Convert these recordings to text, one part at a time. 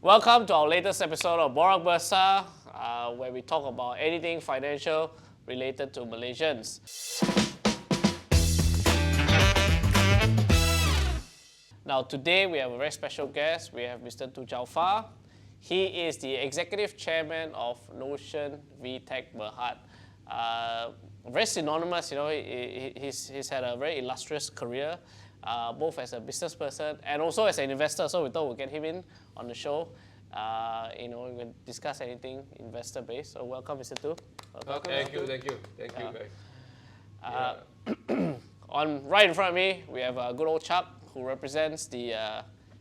Welcome to our latest episode of BorakBursa, where we talk about anything financial related to Malaysians. Now today we have a very special guest. We have Mr. Thoo. He is the Executive Chairman of Notion VTec Berhad. Very synonymous, he's had a very illustrious career, both as a business person and also as an investor. So we thought we'd get him in on the show. We can discuss anything investor based. So welcome, Mr. Thoo. Welcome. Thank you guys. Right in front of me, we have a good old chap who represents the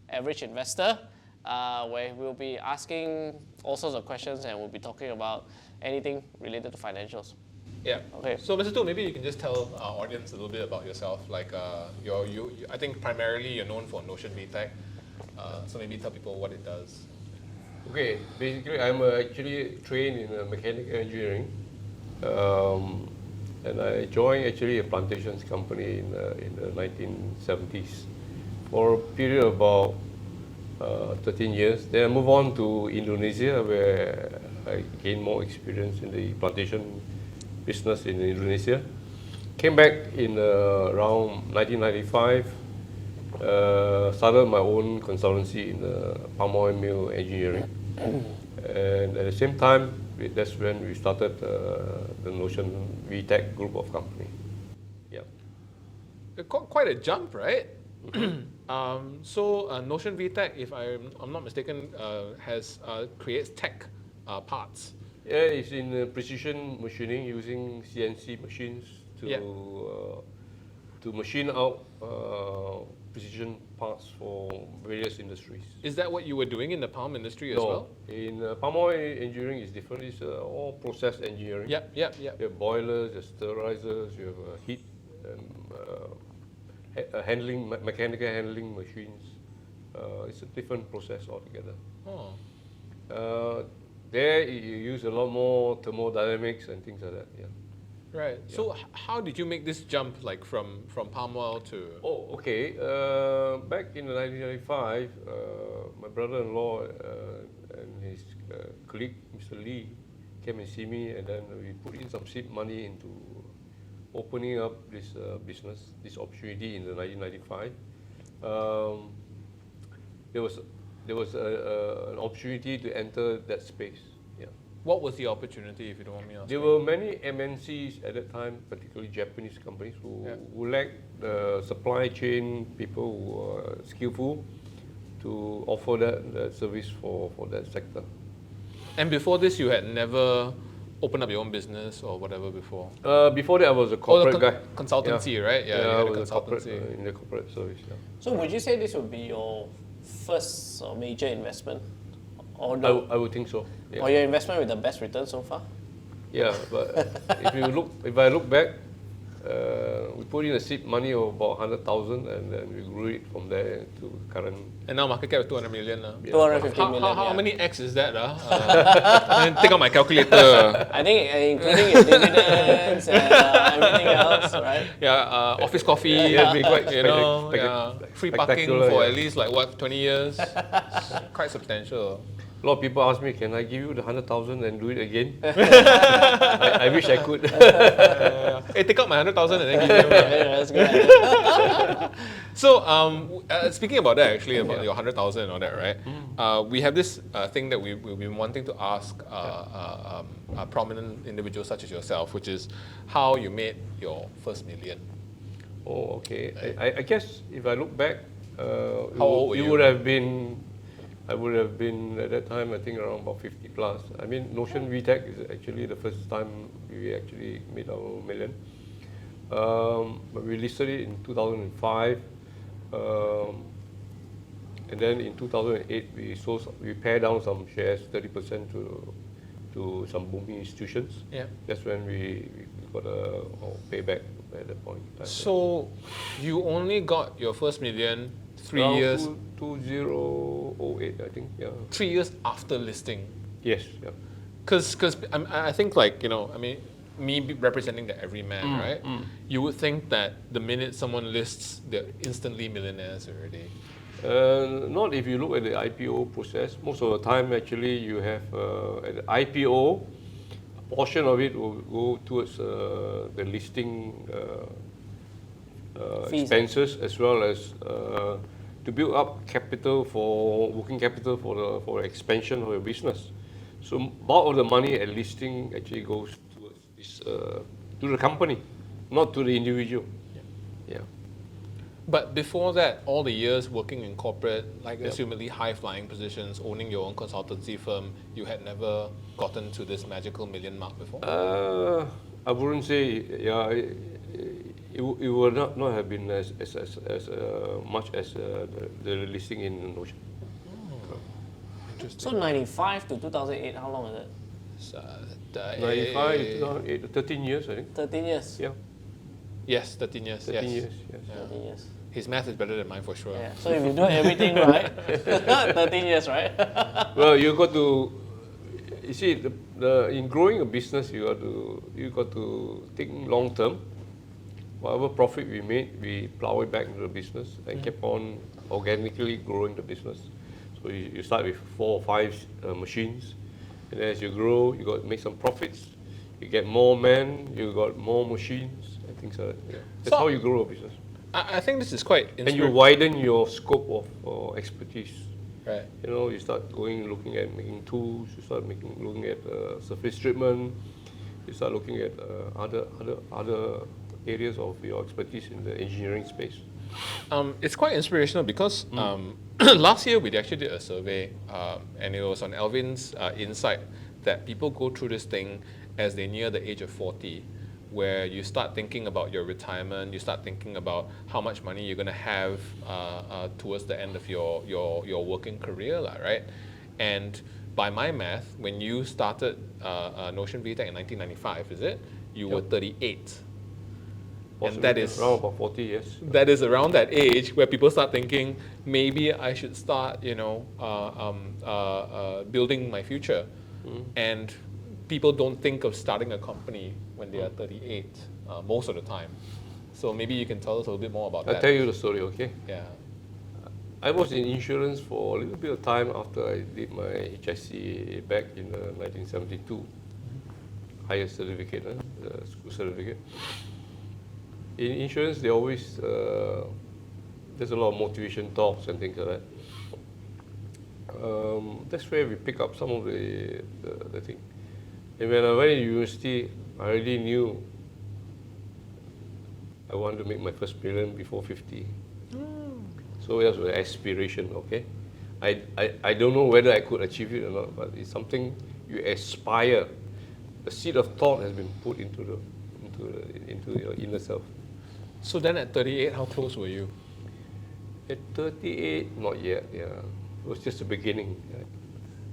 average investor, where we'll be asking all sorts of questions and we'll be talking about anything related to financials. Yeah. Okay. So, Mr. Thoo, maybe you can just tell our audience a little bit about yourself. Like, I think primarily you're known for Notion VTec. So maybe tell people what it does. Okay. Basically, I'm actually trained in mechanical engineering, and I joined actually a plantations company in the 1970s for a period of about 13 years. Then I moved on to Indonesia, where I gained more experience in the plantation business in Indonesia. Came back in around 1995, started my own consultancy in palm oil mill engineering. And at the same time, that's when we started the Notion VTec group of company. Yeah. Quite a jump, right? So Notion VTec, if I'm not mistaken, creates tech parts. Yeah, it's in precision machining using CNC machines to machine out precision parts for various industries. Is that what you were doing in the palm industry as well? In palm oil engineering is different. It's all process engineering. Yep. You have boilers, you have sterilizers, you have heat and mechanical handling machines. It's a different process altogether. Oh. There you use a lot more thermodynamics and things like that. Yeah. Right. Yeah. So how did you make this jump, like from palm oil to? Oh, okay. Back in 1995, my brother-in-law and his colleague, Mr. Lee, came and see me, and then we put in some seed money into opening up this business, this opportunity in the 1995. There was an opportunity to enter that space. Yeah. What was the opportunity, if you don't want me to ask? There were many MNCs at that time, particularly Japanese companies, who lacked the supply chain people who were skillful to offer that service for that sector. And before this, you had never opened up your own business or whatever before? Before that, I was a corporate guy. Consultancy, right? Yeah, I was a corporate, in the corporate service. Yeah. So would you say this would be your first major investment? Or I would think so. Yeah. Or your investment with the best return so far? Yeah, but if I look back, we put in a seed money of about 100,000, and then we grew it from there to current. And now market cap is 200 million. 250 million. How many X is that? And take out my calculator. I think including your dividends and everything else, right? Yeah, office coffee. Yeah, be quite free parking for at least 20 years. Quite substantial. A lot of people ask me, can I give you the 100,000 and do it again? I wish I could. Hey, take out my 100,000 and then give you. That's good. So, speaking about that, actually, about your 100,000 and all that, right? We have this thing that we've been wanting to ask prominent individuals such as yourself, which is how you made your first million. Oh, okay. I guess if I look back, how old were you? I would have been at that time, I think, around about 50 plus. I mean, Notion VTec is actually the first time we actually made our million. But we listed it in 2005. And then in 2008, we pared down some shares, 30% to some booming institutions. Yeah. That's when we got a payback at that point. So you only got your first million 3 years? 2008, I think, yeah. 3 years after listing? Yes, yeah. Because I think me representing the everyman, right? You would think that the minute someone lists, they're instantly millionaires already. Not if you look at the IPO process. Most of the time, actually, you have at the IPO, a portion of it will go towards the listing expenses, as well as to build up capital for working capital for expansion of your business. So bulk of the money at listing actually goes towards this, to the company, not to the individual. Yeah. But before that, all the years working in corporate, like assumedly high-flying positions, owning your own consultancy firm, you had never gotten to this magical million mark before? I wouldn't say, yeah, it would not have been as much as the listing in Notion. Interesting. So 95 to 2008, how long is it? So, 95, 2008, 13 years, I think. 13 years. Yeah, yes, 13 years. 13 yes. years, yes. Yeah. 13 years. His math is better than mine for sure. Yeah. So if you do everything right, 13 years, right? Well, you got to, you see, in growing a business, you got to think long term. Whatever profit we made, we plow it back into the business and keep on organically growing the business. So you start with 4 or 5 machines, and as you grow, you got to make some profits. You get more men, you got more machines, and things like that. Yeah. That's So- how you grow a business. I think this is quite And you inspirational. widen your scope of expertise. Right. You know, you start looking at making tools. You start looking at surface treatment. You start looking at other areas of your expertise in the engineering space. It's quite inspirational because last year we actually did a survey, and it was on Alvin's insight that people go through this thing as they near the age of 40, where you start thinking about your retirement, you start thinking about how much money you're going to have towards the end of your working career, right? And by my math, when you started Notion VTec in 1995, is it? You were 38. And that is around about 40 years. that is around that age where people start thinking maybe I should start, building my future. And people don't think of starting a company when they are 38 most of the time. So maybe you can tell us a little bit more about I'll that. tell you the story, okay? Yeah. I was in insurance for a little bit of time after I did my HSC back in 1972. Higher certificate, the school certificate. In insurance, they always, there's a lot of motivation talks and things like that. That's where we pick up some of the thing. And when I went to university, I already knew I wanted to make my first million before 50. So that was an aspiration, okay? I don't know whether I could achieve it or not, but it's something you aspire. The seed of thought has been put into your inner self. So then at 38, how close were you? At 38, not yet, yeah. It was just the beginning. Yeah.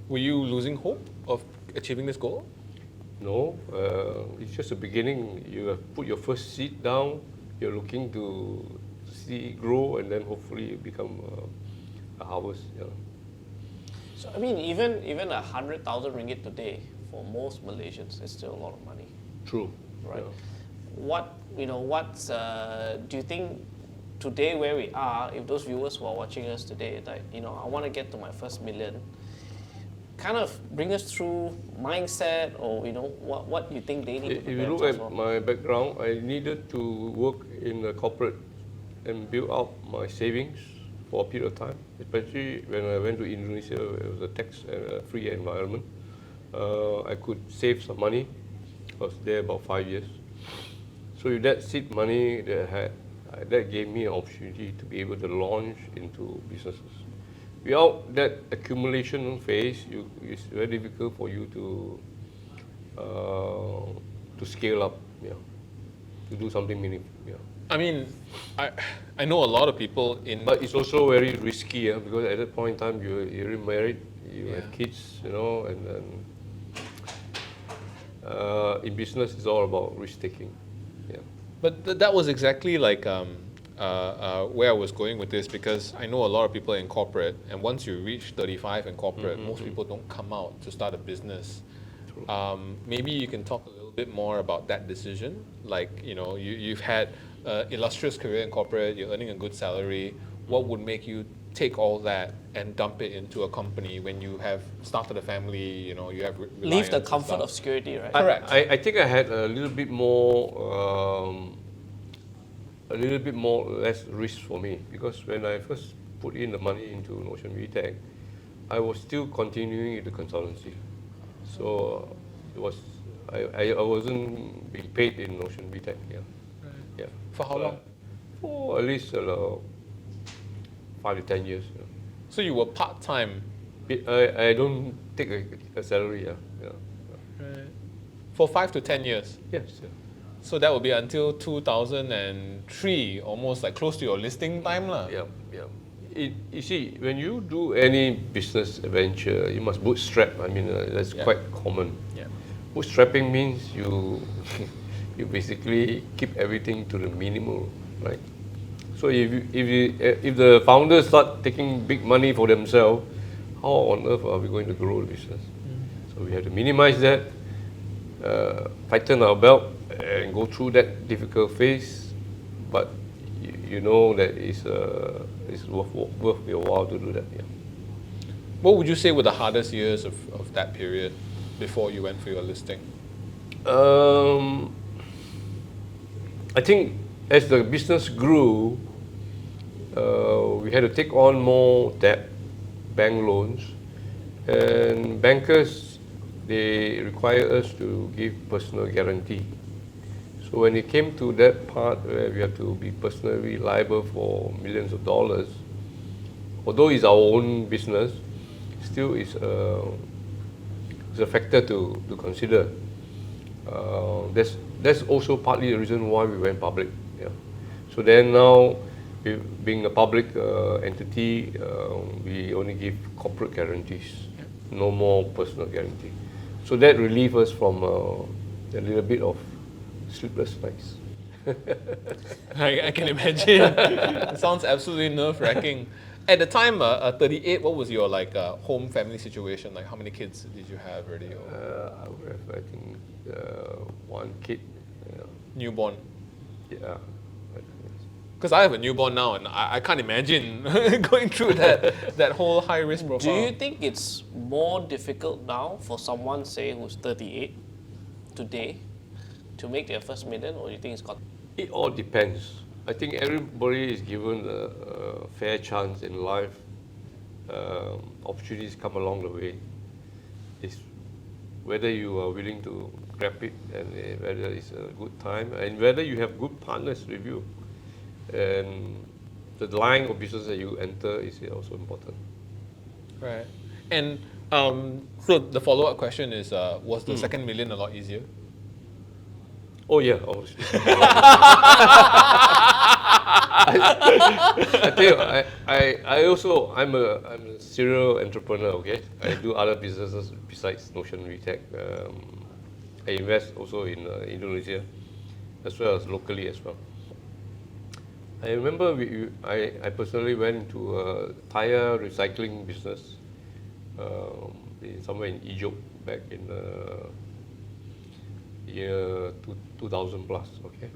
Were you losing hope of achieving this goal? No, it's just the beginning. You have put your first seed down, you're looking to see grow, and then hopefully it become a harvest. Yeah. So I mean, even 100,000 ringgit today for most Malaysians is still a lot of money, True. right? Yeah. What's do you think today where we are? If those viewers who are watching us today, like I want to get to my first million, kind of bring us through mindset, or what you think they need to If prepare you look themselves at for. my background, I needed to work in a corporate and build out my savings for a period of time, especially when I went to Indonesia. It was a tax-free environment. I could save some money. I was there about 5 years. So with that seed money that gave me an opportunity to be able to launch into businesses. Without that accumulation phase, it's very difficult for you to scale up, to do something meaningful. Yeah. I mean, I know a lot of people in. But it's also very risky, because at that point in time you're married, you have kids, and then in business it's all about risk taking. Yeah. But that was exactly like where I was going with this, because I know a lot of people in corporate, and once you reach 35 in corporate, most people don't come out to start a business. Maybe you can talk a little bit more about that decision. Like, you've had an illustrious career in corporate, you're earning a good salary. What would make you take all that and dump it into a company when you have started a family, you know, you have Leave the reliance and comfort stuff? of security, right? Correct. I think I had a little bit more, less risk for me, because when I first put in the money into Notion VTec, I was still continuing the consultancy. So it was, I wasn't being paid in Notion VTec. Yeah. Right. Yeah. For how long? For at least 5 to 10 years. Yeah. So you were part-time. I don't take a salary. Yeah. Yeah. Right. For 5 to 10 years. Yes. Yeah. So that would be until 2003, almost like close to your listing time lah. Yeah. Yeah. You see, when you do any business venture, you must bootstrap. I mean, that's Yeah. quite common. Yeah. Bootstrapping means you you basically keep everything to the minimal, right? So if the founders start taking big money for themselves, how on earth are we going to grow the business? So we have to minimize that, tighten our belt, and go through that difficult phase. But you know that it's worth your while to do that. Yeah. What would you say were the hardest years of that period before you went for your listing? I think as the business grew, we had to take on more debt, bank loans, and bankers, they require us to give personal guarantee. So when it came to that part where we have to be personally liable for millions of dollars, although it's our own business, still it's a factor to consider. That's also partly the reason why we went public. Yeah. So then now, being a public entity, we only give corporate guarantees, no more personal guarantee. So that relieves us from a little bit of sleepless nights. I can imagine. It sounds absolutely nerve-wracking. At the time, 38, what was your home family situation? Like, how many kids did you have already? I would have, I think, one kid. Newborn. Yeah. Because I have a newborn now, and I can't imagine going through that whole high-risk profile. Do you think it's more difficult now for someone, say, who's 38 today to make their first million, or do you think it's got? It all depends. I think everybody is given a fair chance in life. Opportunities come along the way. It's whether you are willing to grab it, and whether it's a good time, and whether you have good partners with you. And the line of business that you enter is also important. Right. And so the follow-up question is, was the second million a lot easier? Oh yeah, obviously. I tell you, I'm a serial entrepreneur. Okay, I do other businesses besides Notion VTec. I invest also in Indonesia, as well as locally as well. I remember I personally went into a tire recycling business somewhere in Egypt back in year 2000 plus. Okay.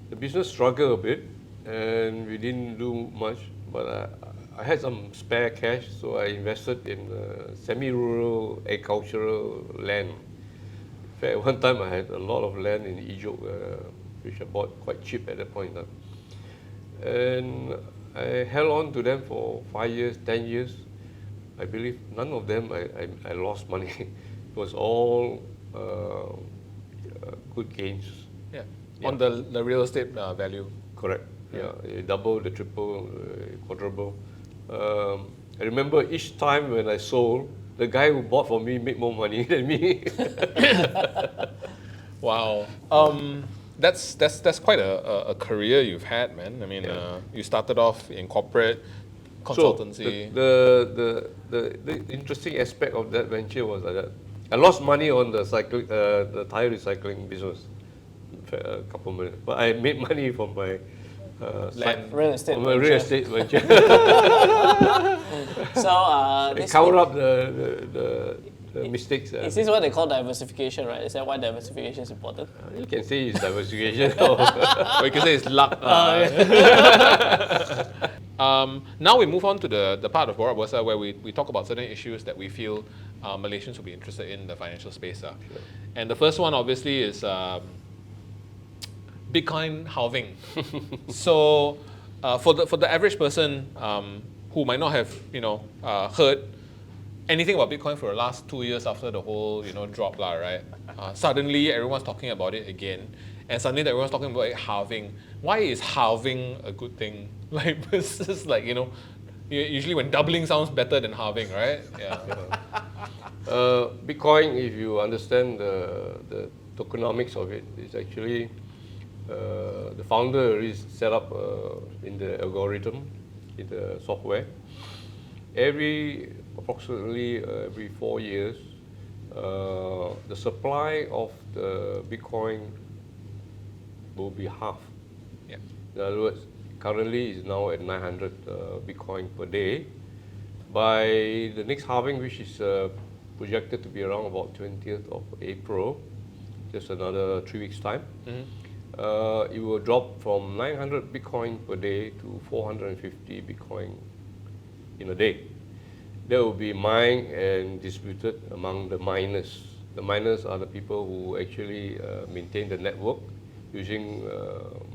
The business struggled a bit, and we didn't do much. But I had some spare cash, so I invested in semi-rural agricultural land. In fact, one time I had a lot of land in Egypt, which I bought quite cheap at that point in time. And I held on to them for 5 years, 10 years. I believe none of them I lost money. It was all good gains. Yeah. On the real estate value. Correct. Yeah. Double, the triple, quadruple. I remember each time when I sold, the guy who bought for me made more money than me. Wow. That's quite a career you've had, man. I mean, you started off in corporate consultancy. So the interesting aspect of that venture was that I lost money on the tire recycling business, a couple million, but I made money from my Real estate from my real estate venture. So It covered up the mistakes. Is this what they call diversification, right? Is that why diversification is important? You can say it's diversification. Or you can say it's luck. Now we move on to the part of BorakBursa where we talk about certain issues that we feel Malaysians will be interested in the financial space. Sure. And the first one obviously is Bitcoin halving. So for the average person who might not have heard anything about Bitcoin for the last 2 years after the whole drop, right? Suddenly everyone's talking about it again, and suddenly everyone's talking about it halving. Why is halving a good thing? Like versus usually when doubling sounds better than halving, right? Yeah. Bitcoin, if you understand the tokenomics of it, is actually the founder is set up in the algorithm, in the software. Approximately every 4 years, the supply of the Bitcoin will be half. Yeah. In other words, currently is now at 900 Bitcoin per day. By the next halving, which is projected to be around about 20th of April, just another 3 weeks time, it will drop from 900 Bitcoin per day to 450 Bitcoin in a day. That will be mined and distributed among the miners. The miners are the people who actually maintain the network using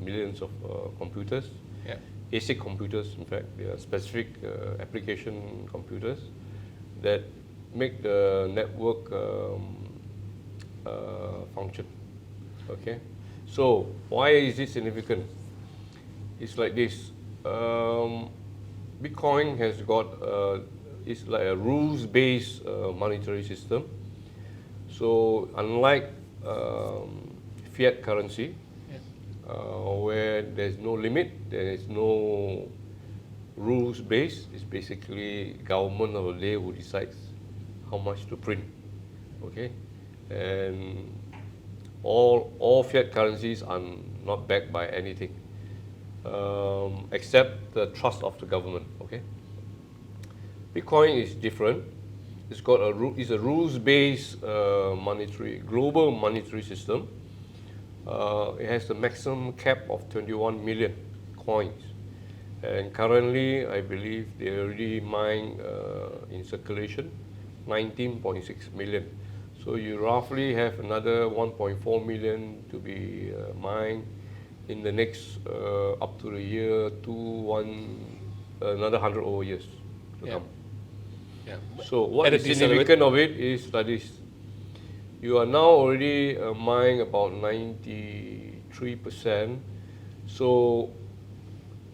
millions of computers. Yeah. ASIC computers, in fact, they are specific application computers that make the network function. Okay, so why is it significant? It's like this. Bitcoin has got it's like a rules-based monetary system. So unlike fiat currency, where there's no limit, there is no rules base. It's basically government of the day who decides how much to print. Okay, and all fiat currencies are not backed by anything except the trust of the government. Okay, Bitcoin is different. It's got it's a rules-based global monetary system. It has the maximum cap of 21 million coins, and currently I believe they already mine in circulation 19.6 million. So you roughly have another 1.4 million to be mined in the next up to the year another 100 over years to come. Yeah. So what is significant of it is that you are now already mining about 93%. So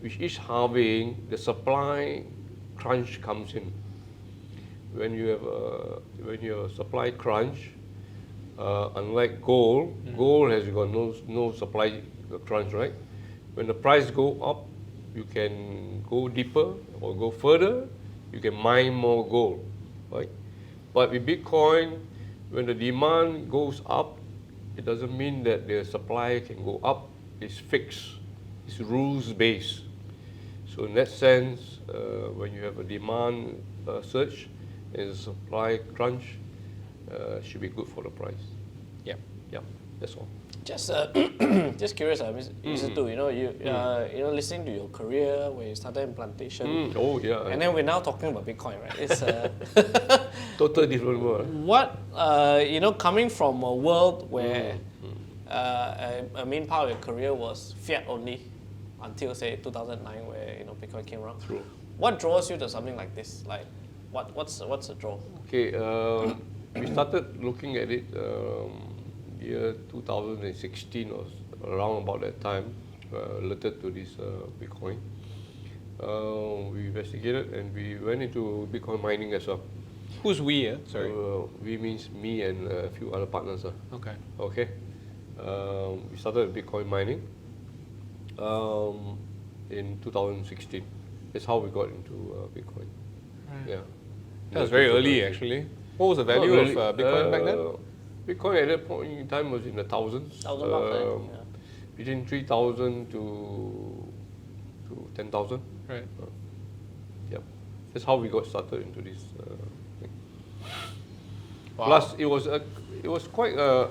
with each halving, the supply crunch comes in. When you have a supply crunch, unlike gold, gold has got no supply crunch, right? When the price go up, you can go deeper or go further. You can mine more gold, right? But with Bitcoin, when the demand goes up, it doesn't mean that the supply can go up. It's fixed. It's rules-based. So in that sense, when you have a demand surge and a supply crunch, should be good for the price. Yeah. Yeah, that's all. Just curious, Mr. Thoo, listening to your career where you started in plantation. Oh yeah. And then we're now talking about Bitcoin, right? It's totally different world. what coming from a world where a main part of your career was fiat only until say 2009, where Bitcoin came around. True. What draws you to something like this? Like, what's the draw? Okay, we started looking at it year 2016 or around about that time, related to this Bitcoin. We investigated and we went into Bitcoin mining as well. Who's we? Sorry. We means me and a few other partners. Okay. Okay. We started Bitcoin mining in 2016. That's how we got into Bitcoin. Right. Yeah. That was very early, actually. What was the value of Bitcoin back then? Bitcoin at that point in time was in the thousands. $1,000, Between 3,000 to 10,000. Right. Yeah. That's how we got started into this thing. Wow. Plus, it was quite a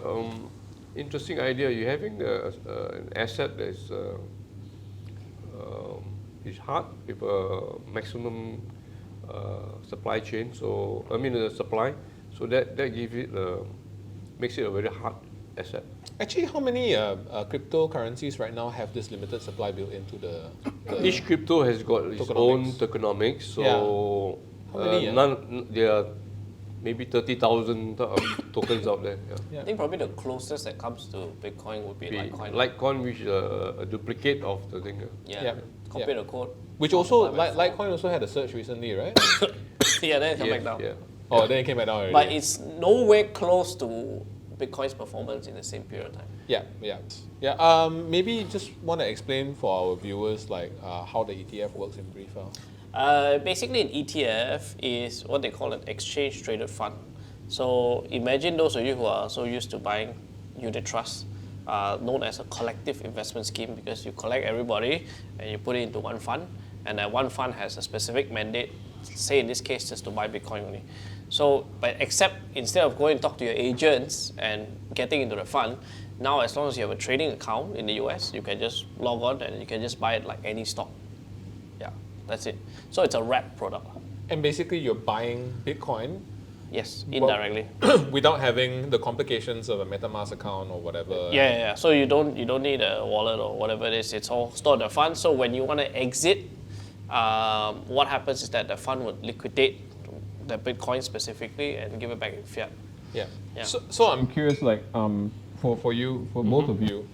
interesting idea. You're having an asset that is hard with a maximum supply chain. So I mean the supply. So that gives it makes it a very hard asset. Actually, how many cryptocurrencies right now have this limited supply built into the Each crypto has got its own tokenomics. So How many, there are maybe 30,000 tokens out there. Yeah. I think probably the closest that comes to Bitcoin would be Litecoin. Litecoin, which is a duplicate of the thing. Yeah. Copy the code. Which also, Litecoin also had a surge recently, right? Yeah, then it came back down. Yeah. Oh, then it came back down already. But it's nowhere close to Bitcoin's performance in the same period of time. Yeah. Maybe just want to explain for our viewers like how the ETF works in brief. Basically, an ETF is what they call an exchange traded fund. So imagine those of you who are so used to buying unit trusts, known as a collective investment scheme, because you collect everybody and you put it into one fund, and that one fund has a specific mandate, say in this case just to buy Bitcoin only. So, but except instead of going and talk to your agents and getting into the fund, now as long as you have a trading account in the US, you can just log on and you can just buy it like any stock. Yeah, that's it. So it's a wrap product. And basically, you're buying Bitcoin. Yes, indirectly. Without having the complications of a MetaMask account or whatever. Yeah. So you don't need a wallet or whatever it is. It's all stored in the fund. So when you want to exit, what happens is that the fund would liquidate the Bitcoin specifically and give it back in fiat. Yeah. Yeah. So I'm curious, like, for you, for both of you,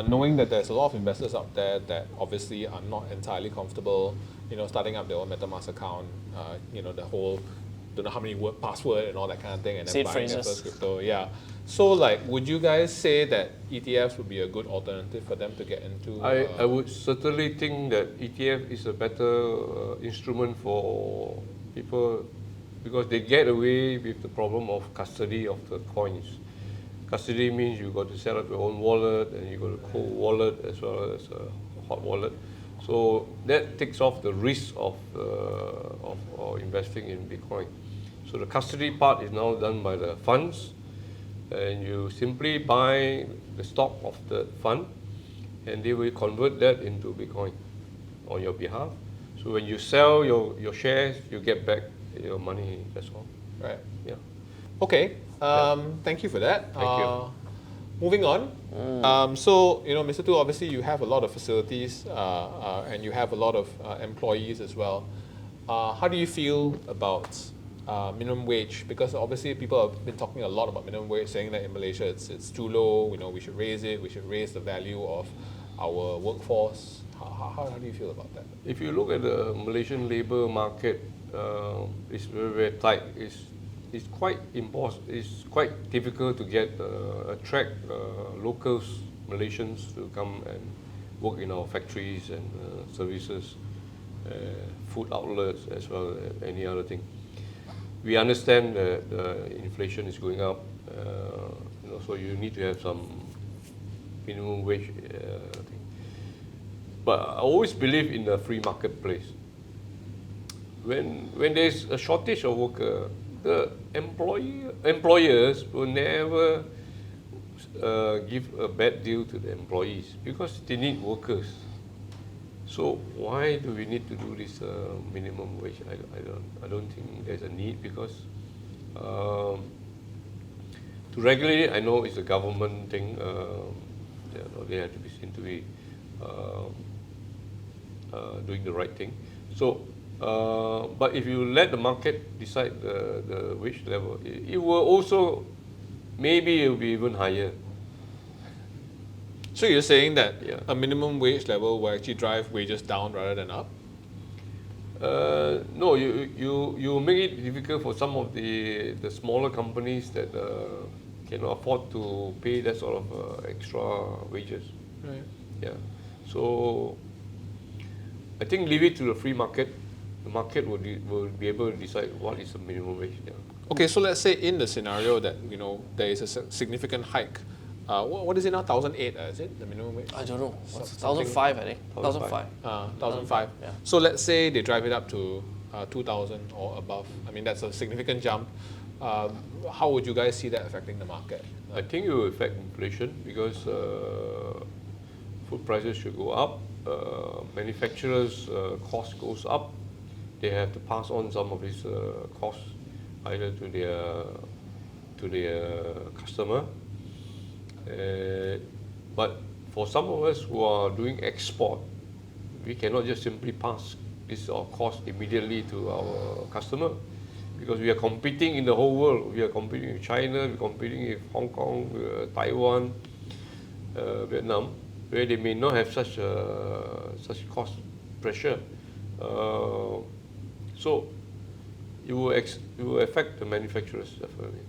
knowing that there's a lot of investors out there that obviously are not entirely comfortable, starting up their own MetaMask account, the whole don't know how many word password and all that kind of thing, and then buying their first crypto. Yeah. So like, would you guys say that ETFs would be a good alternative for them to get into? I would certainly think that ETF is a better instrument for people because they get away with the problem of custody of the coins. Custody means you got to set up your own wallet and you got a cold wallet as well as a hot wallet. So that takes off the risk of investing in Bitcoin. So the custody part is now done by the funds, and you simply buy the stock of the fund, and they will convert that into Bitcoin on your behalf. So when you sell your shares, you get back your money. That's all. Right. Yeah. Okay. Thank you for that. Thank you. Moving on. So, Mr. Thoo, obviously you have a lot of facilities and you have a lot of employees as well. How do you feel about minimum wage? Because obviously people have been talking a lot about minimum wage, saying that in Malaysia it's too low. We should raise it. We should raise the value of our workforce. How do you feel about that? If you look at the Malaysian labour market, it's very, very tight. It's quite it's quite difficult to attract locals, Malaysians, to come and work in our factories and services, food outlets, as well as any other thing. We understand that the inflation is going up, so you need to have some minimum wage thing. But I always believe in the free marketplace. When there's a shortage of worker, the employers will never give a bad deal to the employees because they need workers. So why do we need to do this minimum wage? I don't think there's a need because to regulate it, I know it's a government thing. They have to be seen to be doing the right thing. So. But if you let the market decide the wage level, it will also, maybe it will be even higher. So you're saying that a minimum wage level will actually drive wages down rather than up? No, you make it difficult for some of the smaller companies that cannot afford to pay that sort of extra wages. Right. Yeah. So I think leave it to the free market. The market will be able to decide what is the minimum wage. Yeah. Okay, so let's say in the scenario that there is a significant hike. What is it now? 1,008? Is it the minimum wage? I don't know. 1,005, I think. 1,005. 1,005. Yeah. So let's say they drive it up to 2,000 or above. I mean, that's a significant jump. how would you guys see that affecting the market? I think it will affect inflation because food prices should go up. Manufacturers' cost goes up. They have to pass on some of these costs either to their customer. But for some of us who are doing export, we cannot just simply pass this cost immediately to our customer because we are competing in the whole world. We are competing with China, we're competing with Hong Kong, Taiwan, Vietnam, where they may not have such cost pressure. So it will affect the manufacturers definitely.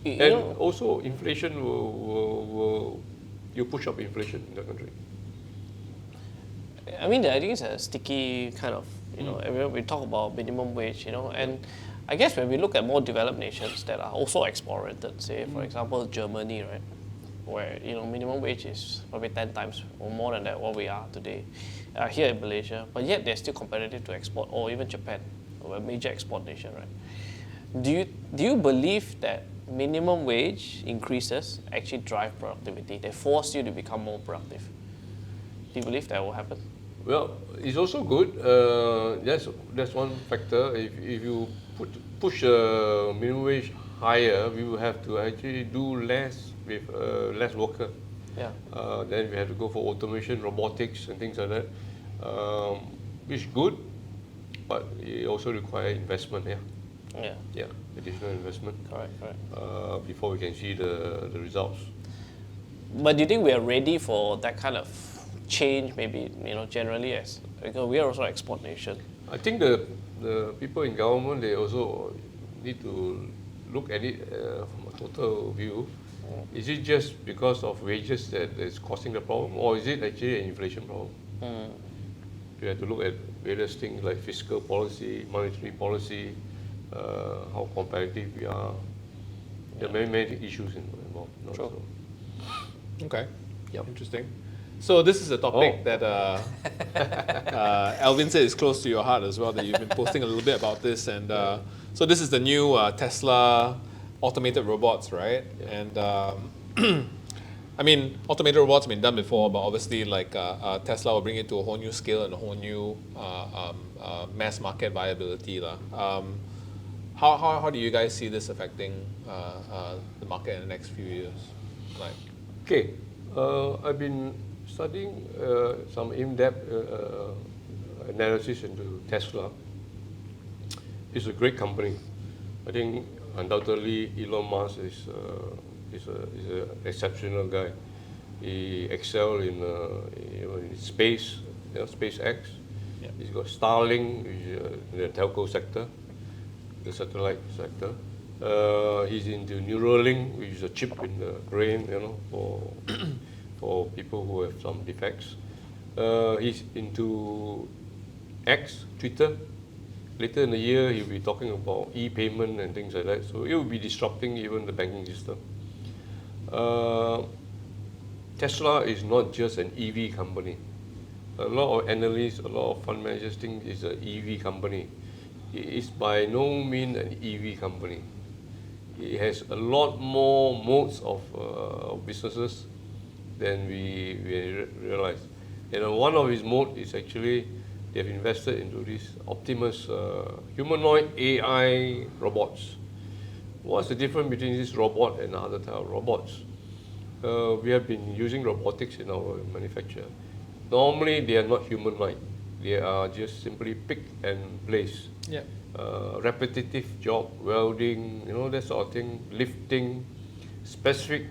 And also inflation will push up inflation in the country. I mean, I think it's a sticky kind of, we talk about minimum wage, and I guess when we look at more developed nations that are also export-oriented, say, for example, Germany, right, where, minimum wage is probably 10 times or more than that what we are today here in Malaysia, but yet they're still competitive to export, or even Japan, a major export nation, right? Do you believe that minimum wage increases actually drive productivity? They force you to become more productive. Do you believe that will happen? Well, it's also good. That's one factor. If you push minimum wage higher, we will have to actually do less with less worker. Yeah. Then we have to go for automation, robotics, and things like that, which is good, but it also requires investment. Yeah, additional investment. Correct. Before we can see the results. But do you think we are ready for that kind of change? Maybe generally, because we are also an export nation. I think the people in government, they also need to look at it from a total view. Is it just because of wages that is causing the problem, or is it actually an inflation problem? You have to look at various things like fiscal policy, monetary policy, how competitive we are. There are many issues involved. Sure. Okay. Yep. Interesting. So this is a topic that Alvin said is close to your heart as well, that you've been posting a little bit about this. And so this is the new Tesla automated robots, right? Yeah. And I mean, automated robots have been done before, but obviously like Tesla will bring it to a whole new scale and a whole new mass market viability. How do you guys see this affecting the market in the next few years? Okay, I've been studying some in-depth analysis into Tesla. It's a great company. I think undoubtedly Elon Musk is an exceptional guy. He excelled in space, SpaceX. Yeah. He's got Starlink, which is in the telco sector, the satellite sector. He's into Neuralink, which is a chip in the brain, for people who have some defects. He's into X, Twitter. Later in the year, he'll be talking about e-payment and things like that. So it will be disrupting even the banking system. Tesla is not just an EV company. A lot of analysts, a lot of fund managers think it's an EV company. It is by no means an EV company. It has a lot more modes of businesses than we realize. And one of its modes is actually they have invested into these Optimus humanoid AI robots. What's the difference between this robot and other type of robots? We have been using robotics in our manufacture. Normally, they are not human-like. They are just simply pick and place. Yeah. Repetitive job, welding, that sort of thing, lifting, specific.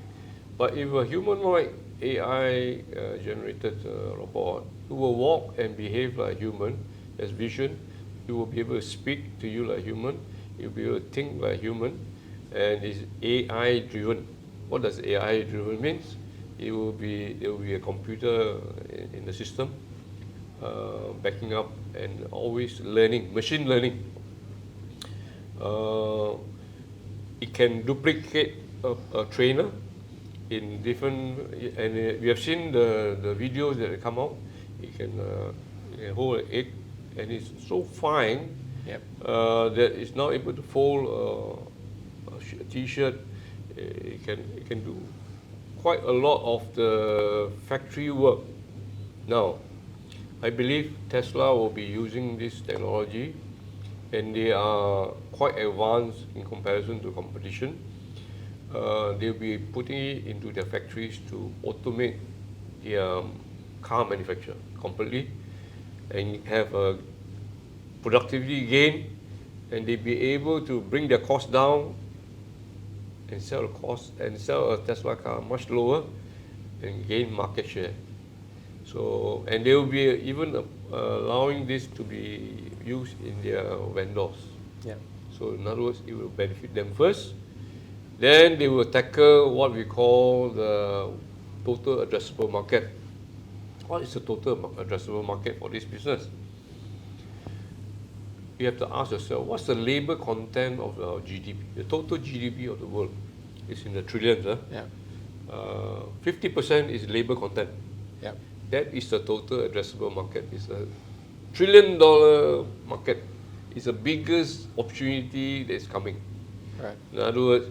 But if a humanoid AI generated robot who will walk and behave like a human, has vision, he will be able to speak to you like a human, he will be able to think like a human, and is AI driven. What does AI driven means? There will be a computer in the system backing up and always learning, machine learning. It can duplicate a trainer in different, and we have seen the videos that come out. It can hold an egg, and it's so fine Yep. that is now able to fold a t-shirt. It can do quite a lot of the factory work. Now, I believe Tesla will be using this technology, and they are quite advanced in comparison to competition. They'll be putting it into their factories to automate their car manufacture completely and have a productivity gain, and they'll be able to bring their cost down and sell a Tesla car much lower and gain market share. So, and they will be even allowing this to be used in their vendors. Yeah. So in other words, it will benefit them first. Then they will tackle what we call the total addressable market. What is the total addressable market for this business? You have to ask yourself, what's the labor content of our GDP? The total GDP of the world is in the trillions. Yeah. 50% is labor content. Yeah. That is the total addressable market. It's a $1 trillion market. It's the biggest opportunity that's coming. Right. In other words,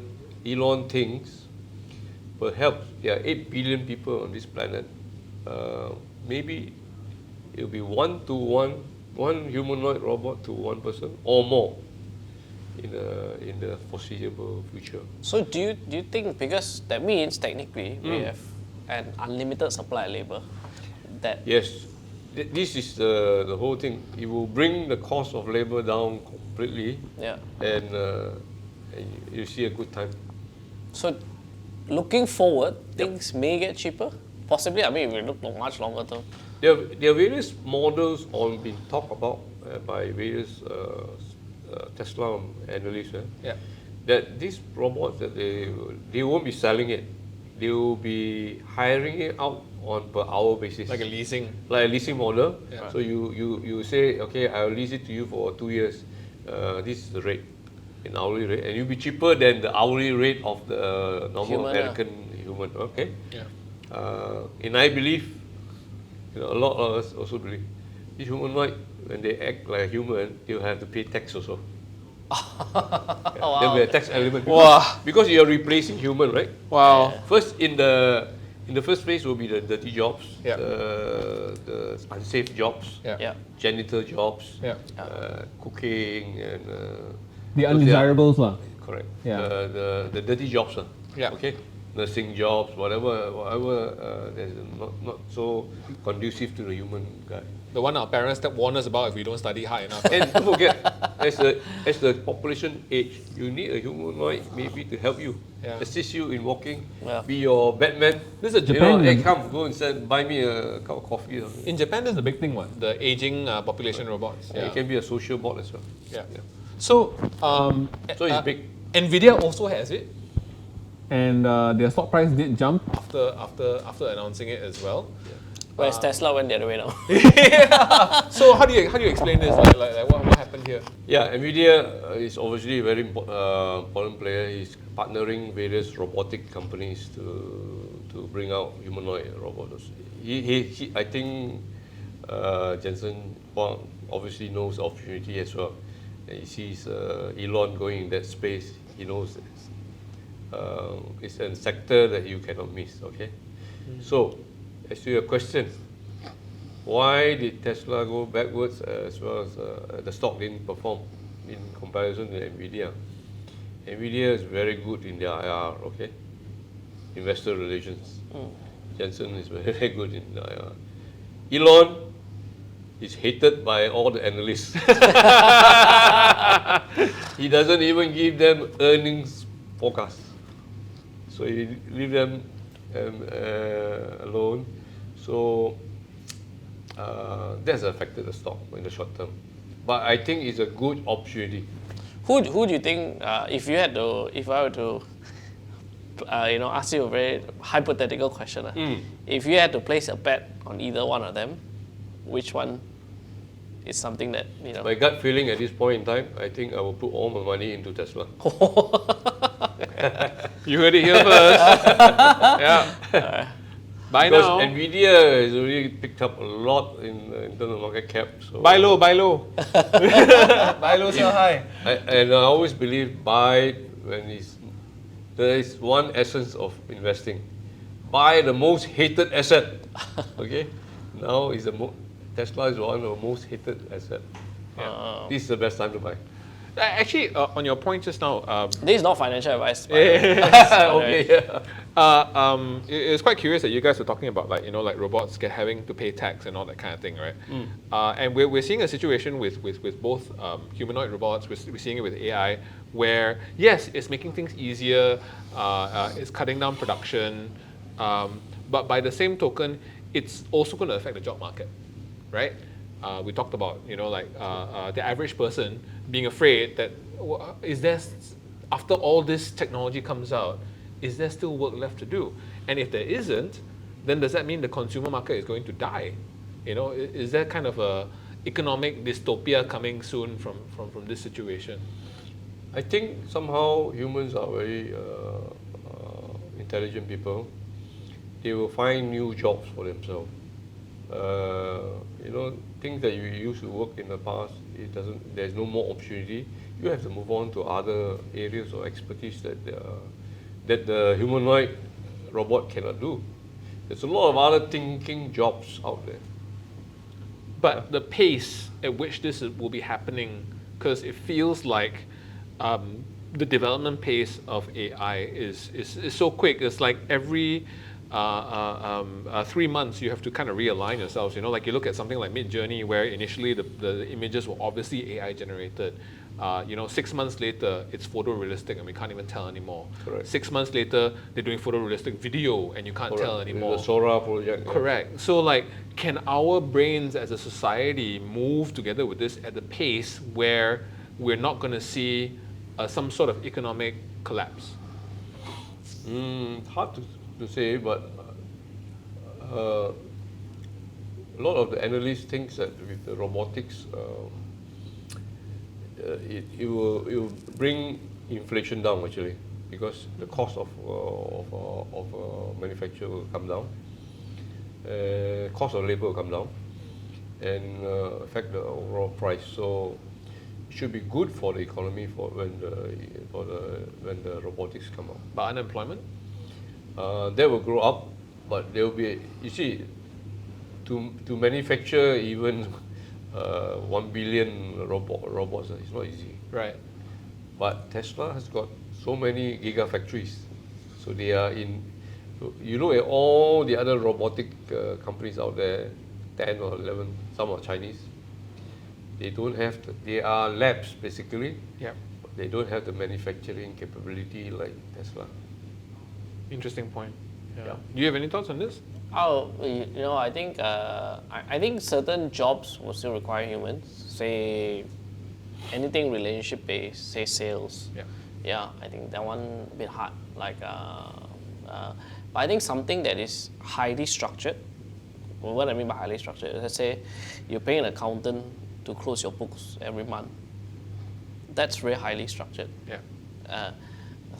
Elon thinks perhaps there are 8 billion people on this planet. Maybe it will be 1 humanoid robot to 1 person or more in the foreseeable future. So do you think, because that means technically we have an unlimited supply of labor, that Yes, this is the whole thing. It will bring the cost of labor down completely, yeah. and you see a good time. So looking forward, things may get cheaper. Possibly, I mean, we look much longer term. There are various models on being talked about by various Tesla analysts. Yeah. That these robots that they won't be selling it. They will be hiring it out on per hour basis. Like a leasing. Like a leasing model. Yeah. So you say, okay, I'll lease it to you for 2 years. This is the rate, an hourly rate, and you'll be cheaper than the hourly rate of the normal Human, American human. Okay. Yeah. And I believe, a lot of us also believe, this humanoid, when they act like a human, they'll have to pay tax also. Wow. There'll be a tax element Wow. because you're replacing human, right? Wow. First, in the first place will be the dirty jobs, Yeah. the unsafe jobs, Yeah. Yeah. janitor jobs, Yeah. cooking, and The those undesirables lah. correct. Yeah. The dirty jobs, Yeah. okay, nursing jobs, whatever that's not so conducive to the human guy. The one our parents that warn us about if we don't study hard enough. And don't forget, as the population age, you need a humanoid maybe to help you, Yeah. assist you in walking, Yeah. be your Batman. This is a Japan. Hey, come, go inside, buy me a cup of coffee. Or something. In Japan, there's a big thing, one. The aging population robots. It can be a social bot as well. Yeah. So, So it's big. Nvidia also has it And their stock price did jump. after announcing it as well. Whereas Tesla went the other way now. So how do you explain this? Like what happened here? Yeah, Nvidia is obviously a very important player. He's partnering various robotic companies to bring out humanoid robots. I think Jensen Huang obviously knows the opportunity as well. And he sees Elon going in that space. He knows it's a sector that you cannot miss. Okay, so as to your question, why did Tesla go backwards as well as the stock didn't perform in comparison to Nvidia? Nvidia is very good in their IR, okay? Investor relations. Jensen is very good in the IR. Elon is hated by all the analysts. He doesn't even give them earnings forecast. So he leave them alone. So that's affected the stock in the short term. But I think it's a good opportunity. Who do you think, if I were to, ask you a very hypothetical question, if you had to place a bet on either one of them, which one is something that My gut feeling at this point in time, I think I will put all my money into Tesla. You heard it here first. Yeah. Buy Because now. Nvidia has already picked up a lot in terms of market cap. So Buy low, buy low. Buy low, sell high. And I always believe buy when there is one essence of investing. Buy the most hated asset. Okay? Now is Tesla is one of the most hated asset. This is the best time to buy. Actually, on your point just now, This is not financial advice. Okay, yeah. it's quite curious that you guys were talking about like robots having to pay tax and all that kind of thing, right? And we're seeing a situation with both humanoid robots. We're seeing it with AI, where yes, it's making things easier, it's cutting down production, but by the same token, it's also going to affect the job market, right? We talked about the average person being afraid that after all this technology comes out, is there still work left to do? And if there isn't, then does that mean the consumer market is going to die? Is there kind of a economic dystopia coming soon from this situation? I think somehow humans are very intelligent people. They will find new jobs for themselves. Things that you used to work in the past, there's no more opportunity. You have to move on to other areas of expertise that the humanoid robot cannot do. There's a lot of other thinking jobs out there. But the pace at which this will be happening, because it feels like the development pace of AI is so quick. It's like every 3 months you have to kind of realign yourselves. Like you look at something like Midjourney, where initially the images were obviously AI generated. 6 months later it's photorealistic and we can't even tell anymore. Correct. 6 months later they're doing photorealistic video and you can't tell anymore. The Sora project. Correct. So can our brains as a society move together with this at a pace where we're not going to see some sort of economic collapse? Hard to say, but a lot of the analysts think that with the robotics, it will bring inflation down actually, because the cost of manufacture will come down, cost of labor will come down, and affect the overall price. So it should be good for the economy when the robotics come out. But unemployment? That will grow up, but there will be, you see, to manufacture even 1 billion robots, it's not easy. Right. But Tesla has got so many gigafactories. So they are you look at all the other robotic companies out there, 10 or 11, some are Chinese. They don't have, they are labs basically. Yeah. But they don't have the manufacturing capability like Tesla. Interesting point. Yeah. Do you have any thoughts on this? I think I think certain jobs will still require humans. Say anything relationship based, say sales. Yeah. Yeah, I think that one a bit hard. But I think something that is highly structured. Well, what I mean by highly structured, let's say you're paying an accountant to close your books every month. That's very highly structured. Yeah.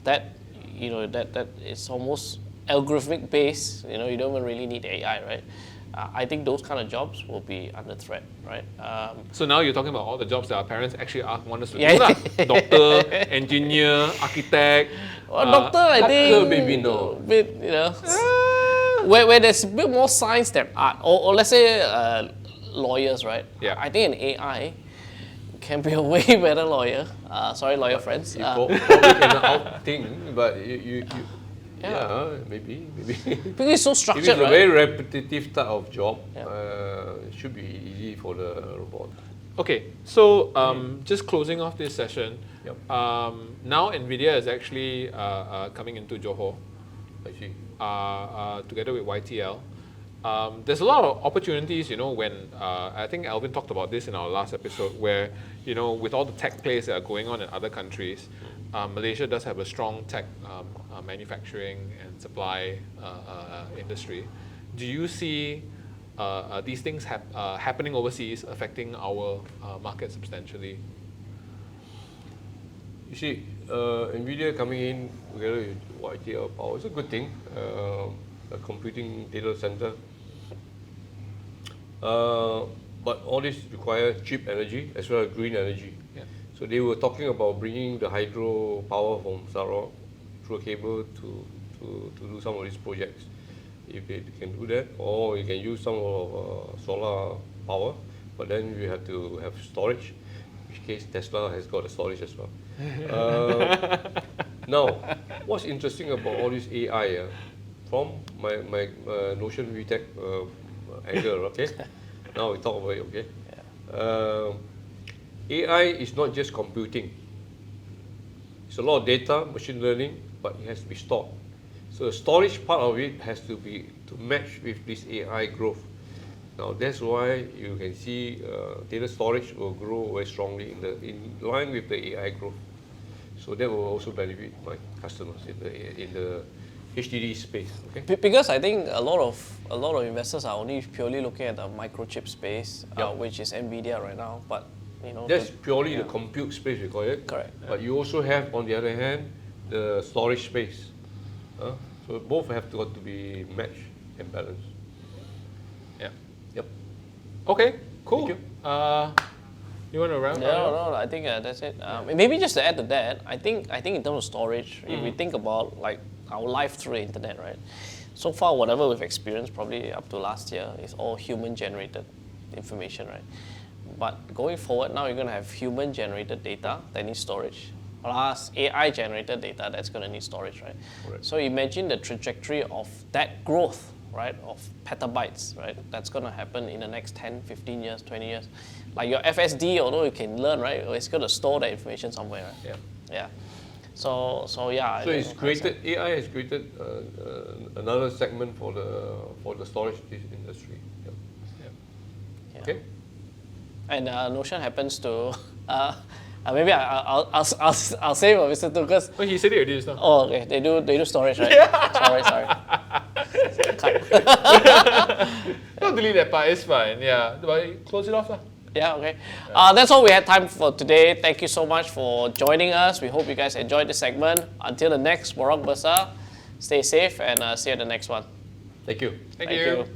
That it's almost algorithmic based. You don't even really need AI, right? I think those kind of jobs will be under threat, right? So now you're talking about all the jobs that our parents actually want us to Yeah. do lah. Doctor, engineer, architect. Well, doctor, I think maybe no. bit, where there's a bit more science than art, or let's say lawyers, right? Yeah. I think an AI can be a way better lawyer. Sorry, lawyer friends. You probably can outthink, but maybe. Because it's so If structured, it's a right? very repetitive type of job, Yeah. it should be easy for the robot. Okay, so just closing off this session. Yep. Now Nvidia is actually coming into Johor Actually, together with YTL. There's a lot of opportunities, when I think Alvin talked about this in our last episode, where with all the tech plays that are going on in other countries, Malaysia does have a strong tech manufacturing and supply industry. Do you see these things happening overseas affecting our market substantially? you see, Nvidia coming in together with YTL Power is a good thing. a computing data center. But all this requires cheap energy as well as green energy. Yeah. So they were talking about bringing the hydro power from Sarawak through a cable to do some of these projects. If they can do that, or you can use some of solar power, but then you have to have storage, in which case Tesla has got the storage as well. Now, what's interesting about all this AI, from my Notion VTec angle, okay? Now we talk about it, okay? AI is not just computing. It's a lot of data, machine learning, but it has to be stored. So the storage part of it has to be to match with this AI growth. Now that's why you can see data storage will grow very strongly in line with the AI growth. So that will also benefit my customers in the HDD space. Okay. Because I think a lot of investors are only purely looking at the microchip space, which is Nvidia right now. But that's purely the compute space we call it. Correct. But you also have, on the other hand, the storage space. So both have got to be matched and balanced. Yeah. Yep. Okay, cool. Thank You want to round? No, I think that's it. Maybe just to add to that, I think in terms of storage, if we think about like our life through the internet, right? So far, whatever we've experienced, probably up to last year, is all human-generated information, right? But going forward, now you're going to have human-generated data that needs storage, plus AI-generated data that's going to need storage, right? Correct. So imagine the trajectory of that growth, right, of petabytes, right? That's going to happen in the next 10, 15 years, 20 years. Like your FSD, although you can learn, right, it's going to store that information somewhere, right? Yeah. So yeah. So it's created, AI has created another segment for the storage industry. Yeah. Okay. And Notion happens to, maybe I'll say for Mr. Thoo, because Oh, he said it already just now. oh, okay, they do storage, right? Sorry. Don't delete that part, it's fine. Yeah, but close it off lah. Yeah, okay. That's all we had time for today. Thank you so much for joining us. We hope you guys enjoyed this segment. Until the next BorakBursa, stay safe and see you at the next one. Thank you. Thank you.